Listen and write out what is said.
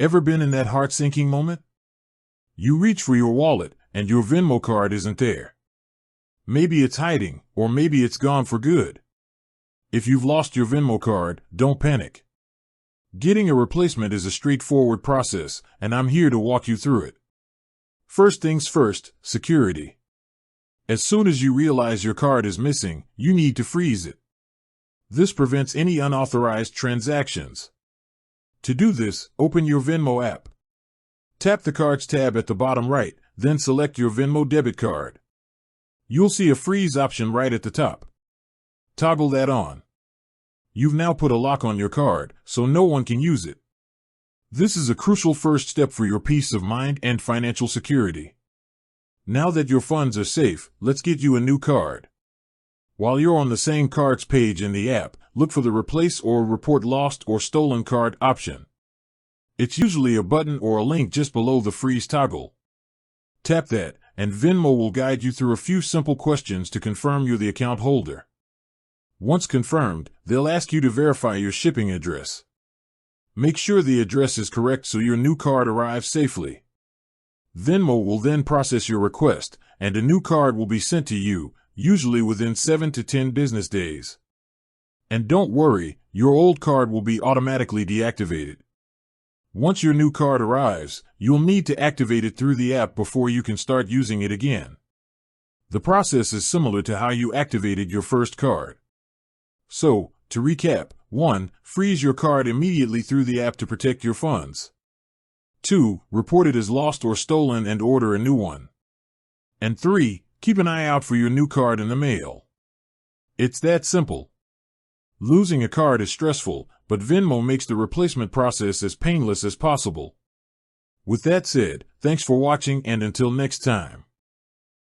Ever been in that heart-sinking moment? You reach for your wallet, and your Venmo card isn't there. Maybe it's hiding, or maybe it's gone for good. If you've lost your Venmo card, don't panic. Getting a replacement is a straightforward process, and I'm here to walk you through it. First things first, security. As soon as you realize your card is missing, you need to freeze it. This prevents any unauthorized transactions. To do this, open your Venmo app. Tap the Cards tab at the bottom right, then select your Venmo debit card. You'll see a freeze option right at the top. Toggle that on. You've now put a lock on your card, so no one can use it. This is a crucial first step for your peace of mind and financial security. Now that your funds are safe, let's get you a new card. While you're on the same cards page in the app, look for the Replace or Report Lost or Stolen Card option. It's usually a button or a link just below the freeze toggle. Tap that, and Venmo will guide you through a few simple questions to confirm you're the account holder. Once confirmed, they'll ask you to verify your shipping address. Make sure the address is correct so your new card arrives safely. Venmo will then process your request, and a new card will be sent to you, usually within 7 to 10 business days. And don't worry, your old card will be automatically deactivated. Once your new card arrives, you'll need to activate it through the app before you can start using it again. The process is similar to how you activated your first card. So, to recap, 1. Freeze your card immediately through the app to protect your funds. 2. Report it as lost or stolen and order a new one. And 3. Keep an eye out for your new card in the mail. It's that simple. Losing a card is stressful, but Venmo makes the replacement process as painless as possible. With that said, thanks for watching, and until next time.